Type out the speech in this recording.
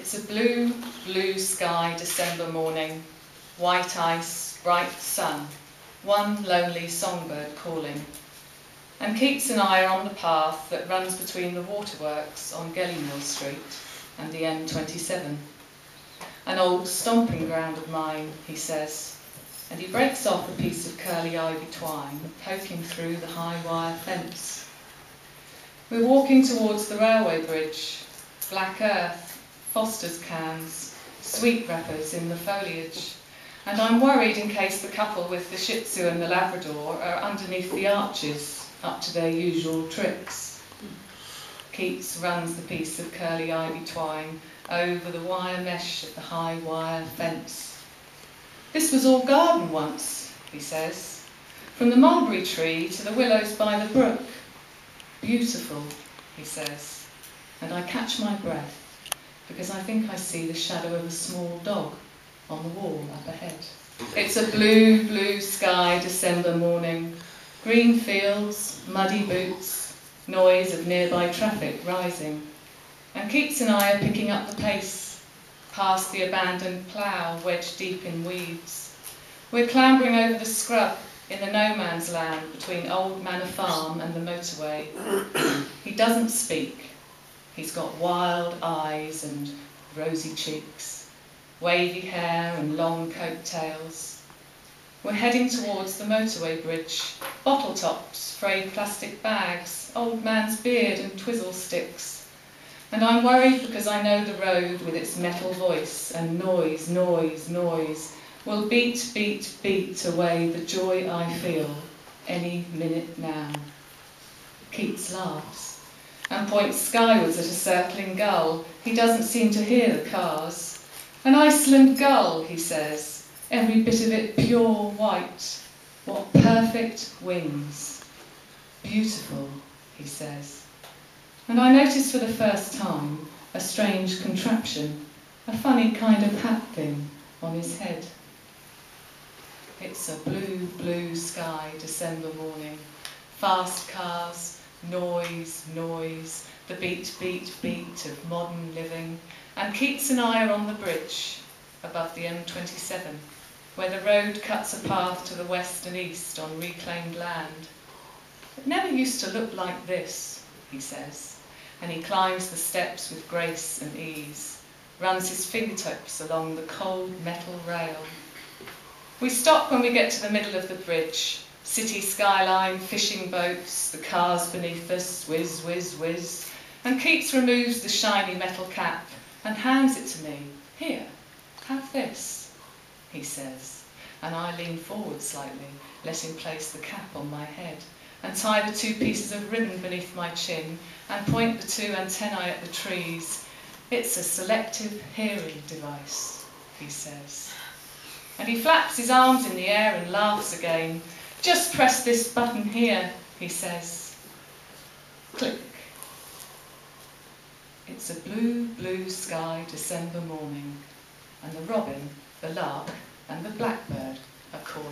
It's a blue, blue sky December morning, white ice, bright sun, one lonely songbird calling. And Keats and I are on the path that runs between the waterworks on Gellymill Street and the M27. An old stomping ground of mine, he says, and he breaks off a piece of curly ivy twine, poking through the high wire fence. We're walking towards the railway bridge, black earth, Foster's cans, sweet wrappers in the foliage, and I'm worried in case the couple with the Shih Tzu and the Labrador are underneath the arches, up to their usual tricks. Keats runs the piece of curly ivy twine over the wire mesh of the high wire fence. This was all garden once, he says, from the mulberry tree to the willows by the brook. Beautiful, he says, and I catch my breath, because I think I see the shadow of a small dog on the wall up ahead. It's a blue, blue sky December morning, green fields, muddy boots, noise of nearby traffic rising. And Keats and I are picking up the pace, past the abandoned plough wedged deep in weeds. We're clambering over the scrub in the no man's land between Old Manor Farm and the motorway. He doesn't speak. He's got wild eyes and rosy cheeks, wavy hair and long coat-tails. We're heading towards the motorway bridge, bottle tops, frayed plastic bags, old man's beard and twizzle sticks. And I'm worried because I know the road with its metal voice and noise, noise, noise will beat, beat, beat away the joy I feel any minute now. Keats laughs and points skywards at a circling gull. He doesn't seem to hear the cars. An Iceland gull, he says, every bit of it pure white. What perfect wings. Beautiful, he says. And I notice for the first time a strange contraption, a funny kind of hat thing on his head. It's a blue, blue sky December morning. Fast cars, noise, noise, the beat, beat, beat of modern living. And Keats and I are on the bridge above the M27, where the road cuts a path to the west and east on reclaimed land. It never used to look like this, he says, and he climbs the steps with grace and ease, runs his fingertips along the cold metal rail. We stop when we get to the middle of the bridge. City skyline, fishing boats, the cars beneath us, whiz, whiz, whiz. And Keats removes the shiny metal cap and hands it to me. Here, have this, he says. And I lean forward slightly, let him place the cap on my head, and tie the two pieces of ribbon beneath my chin, and point the two antennae at the trees. It's a selective hearing device, he says. And he flaps his arms in the air and laughs again. Just press this button here, he says. Click. It's a blue, blue sky December morning, and the robin, the lark, and the blackbird are calling.